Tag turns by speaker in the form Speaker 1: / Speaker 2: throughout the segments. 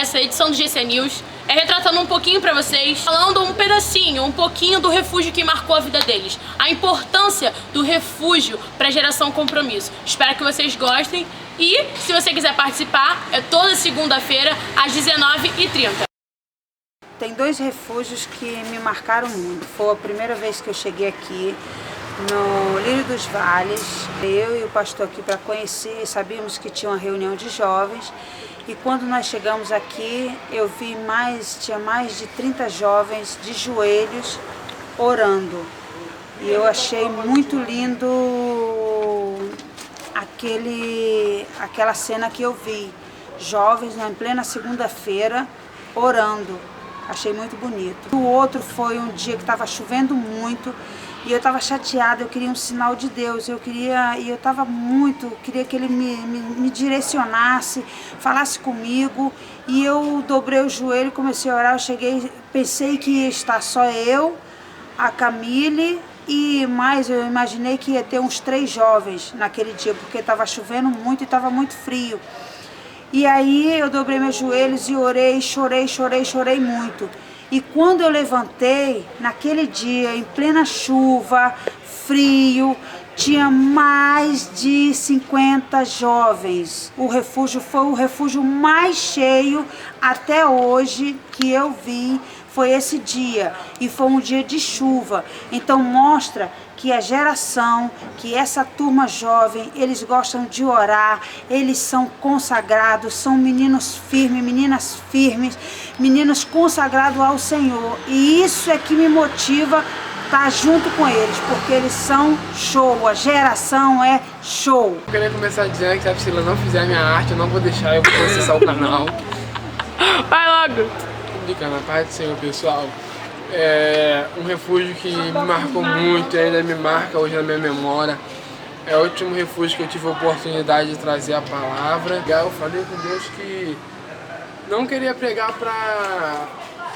Speaker 1: essa edição do GC News é retratando um pouquinho pra vocês, falando um pedacinho, um pouquinho do refúgio que marcou a vida deles, a importância do refúgio pra geração Compromisso. Espero que vocês gostem e, se você quiser participar, é toda segunda-feira às 19h30.
Speaker 2: Tem dois refúgios que me marcaram muito. Foi a primeira vez que eu cheguei aqui no Lírio dos Vales. Eu e o pastor aqui para conhecer, sabíamos que tinha uma reunião de jovens. E quando nós chegamos aqui, eu vi tinha mais de 30 jovens de joelhos orando. E eu achei muito lindo aquela cena que eu vi. Jovens em plena segunda-feira orando. Achei muito bonito. O outro foi um dia que estava chovendo muito e eu estava chateada, eu queria um sinal de Deus, eu queria que Ele me direcionasse, falasse comigo, e eu dobrei o joelho, comecei a orar. Pensei que ia estar só eu, a Camille e mais, eu imaginei que ia ter uns 3 jovens naquele dia, porque estava chovendo muito e estava muito frio. E aí eu dobrei meus joelhos e orei, chorei muito. E quando eu levantei, naquele dia, em plena chuva, frio, tinha mais de 50 jovens. O refúgio foi o refúgio mais cheio até hoje que eu vi, foi esse dia. E foi um dia de chuva. Então mostra que a geração, que essa turma jovem, eles gostam de orar, eles são consagrados, são meninos firmes, meninas firmes, meninos consagrados ao Senhor. E isso é que me motiva estar junto com eles, porque eles são show, a geração é show.
Speaker 3: Eu queria começar dizendo que se a Priscila não fizer a minha arte, eu não vou deixar, eu vou processar o canal.
Speaker 1: Vai logo!
Speaker 3: Brincando, a paz do Senhor, pessoal. É um refúgio que me marcou muito e ainda me marca hoje na minha memória. É o último refúgio que eu tive a oportunidade de trazer a palavra. Eu falei com Deus que não queria pregar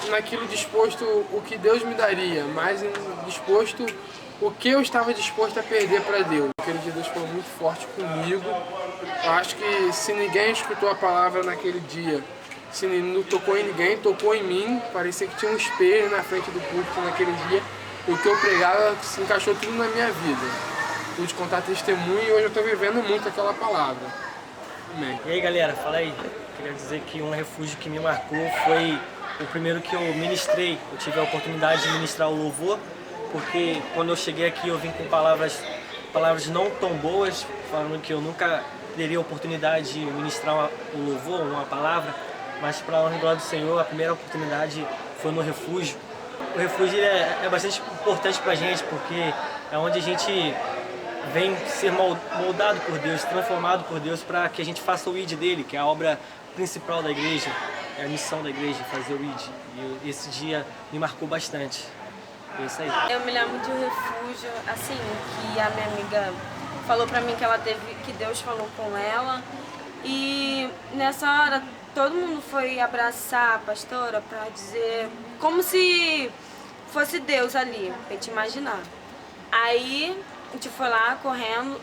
Speaker 3: naquilo disposto o que Deus me daria, mas disposto o que eu estava disposto a perder para Deus. Aquele dia Deus foi muito forte comigo. Eu acho que se ninguém escutou a palavra naquele dia, se não tocou em ninguém, tocou em mim. Parecia que tinha um espelho na frente do púlpito naquele dia. E o que eu pregava se encaixou tudo na minha vida. Pude contar testemunho e hoje eu estou vivendo muito aquela palavra. Amém.
Speaker 4: E aí galera, fala aí. Queria dizer que um refúgio que me marcou foi o primeiro que eu ministrei. Eu tive a oportunidade de ministrar o louvor, porque quando eu cheguei aqui eu vim com palavras não tão boas, falando que eu nunca teria a oportunidade de ministrar o louvor, uma palavra. Mas para a honra e glória do Senhor, a primeira oportunidade foi no refúgio. O refúgio é bastante importante para a gente, porque é onde a gente vem ser moldado por Deus, transformado por Deus, para que a gente faça o ID dele, que é a obra principal da igreja, é a missão da igreja, fazer o ID. E esse dia me marcou bastante. É isso aí.
Speaker 5: Eu me lembro de um refúgio, assim, que a minha amiga falou para mim que Deus falou com ela, e nessa hora todo mundo foi abraçar a pastora para dizer, como se fosse Deus ali, pra gente imaginar. Aí a gente foi lá correndo,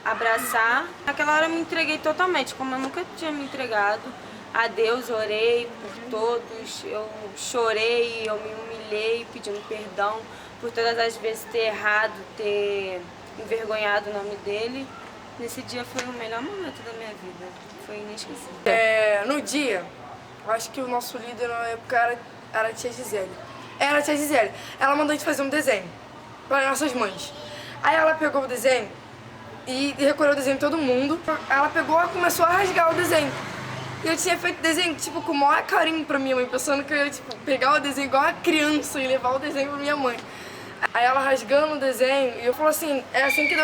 Speaker 5: abraçar. Naquela hora eu me entreguei totalmente, como eu nunca tinha me entregado a Deus, orei por todos, eu chorei, eu me humilhei pedindo perdão por todas as vezes ter errado, ter envergonhado o nome dele. Nesse dia foi o melhor momento da minha vida, foi inesquecível.
Speaker 6: No dia, acho que o nosso líder na época era a tia Gisele. Era a tia Gisele. Ela mandou a gente fazer um desenho para nossas mães. Aí ela pegou o desenho e recolheu o desenho de todo mundo. Ela pegou e começou a rasgar o desenho. E eu tinha feito desenho, tipo, com o maior carinho pra minha mãe, pensando que eu ia, tipo, pegar o desenho igual uma criança e levar o desenho pra minha mãe. Aí ela rasgando o desenho, e eu falo assim, é assim que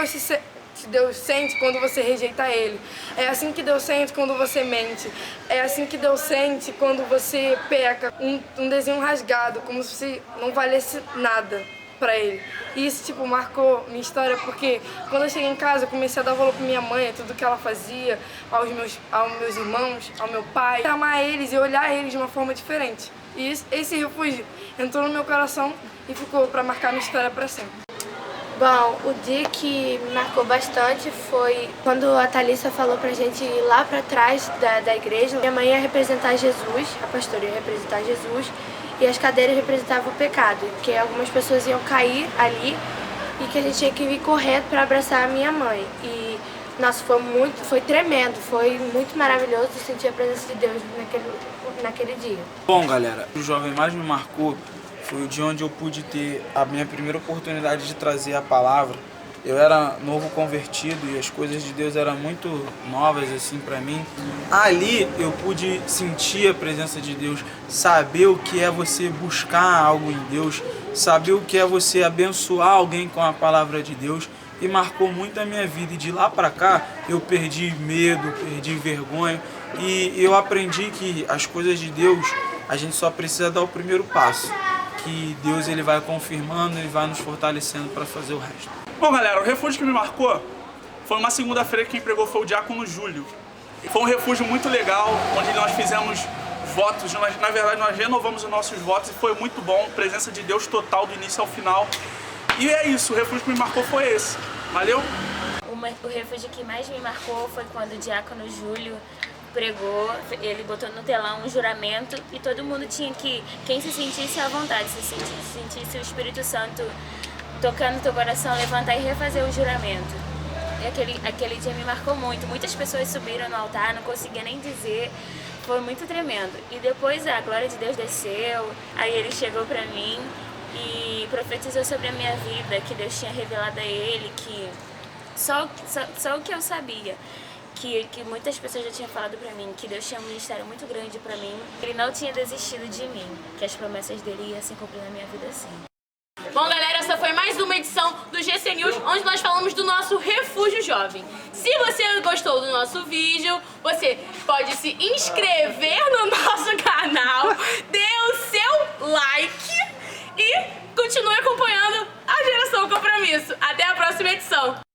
Speaker 6: Deus sente quando você rejeita Ele. É assim que Deus sente quando você mente. É assim que Deus sente quando você peca. Um desenho rasgado, como se não valesse nada pra Ele. E isso, tipo, marcou minha história, porque quando eu cheguei em casa, eu comecei a dar valor pra minha mãe, tudo que ela fazia, aos meus irmãos, ao meu pai. Amar eles e olhar eles de uma forma diferente. E esse refúgio entrou no meu coração e ficou pra marcar minha história pra sempre.
Speaker 7: Bom, o dia que me marcou bastante foi quando a Thalissa falou pra gente ir lá pra trás da igreja. Minha mãe ia representar Jesus, a pastora ia representar Jesus, e as cadeiras representavam o pecado, que algumas pessoas iam cair ali e que a gente tinha que ir correndo para abraçar a minha mãe. E, nossa, foi tremendo, foi muito maravilhoso sentir a presença de Deus naquele dia.
Speaker 8: Bom, galera, o jovem mais me marcou foi o dia onde eu pude ter a minha primeira oportunidade de trazer a palavra. Eu era novo convertido e as coisas de Deus eram muito novas assim para mim. Ali eu pude sentir a presença de Deus, saber o que é você buscar algo em Deus, saber o que é você abençoar alguém com a palavra de Deus, e marcou muito a minha vida. E de lá para cá eu perdi medo, perdi vergonha, e eu aprendi que as coisas de Deus a gente só precisa dar o primeiro passo, que Deus ele vai confirmando, ele vai nos fortalecendo para fazer o resto.
Speaker 9: Bom, galera, o refúgio que me marcou foi uma segunda-feira que quem pregou foi o diácono Júlio. Foi um refúgio muito legal, onde nós fizemos votos, na verdade nós renovamos os nossos votos e foi muito bom, presença de Deus total do início ao final. E é isso, o refúgio que me marcou foi esse. Valeu?
Speaker 10: O refúgio que mais me marcou foi quando o diácono Júlio pregou, ele botou no telão um juramento e todo mundo tinha que, quem se sentisse à vontade, se sentisse o Espírito Santo tocando no teu coração, levantar e refazer o juramento. E aquele dia me marcou muito. Muitas pessoas subiram no altar, não conseguia nem dizer. Foi muito tremendo. E depois a glória de Deus desceu, aí ele chegou pra mim e profetizou sobre a minha vida, que Deus tinha revelado a ele, que só o que eu sabia. Que muitas pessoas já tinham falado pra mim, que Deus tinha um ministério muito grande pra mim. Ele não tinha desistido de mim, que as promessas dele iam se cumprir na minha vida sim.
Speaker 1: Bom, galera, essa foi mais uma edição do GC News, onde nós falamos do nosso Refúgio Jovem. Se você gostou do nosso vídeo, você pode se inscrever no nosso canal, dê o seu like e continue acompanhando a Geração Compromisso. Até a próxima edição!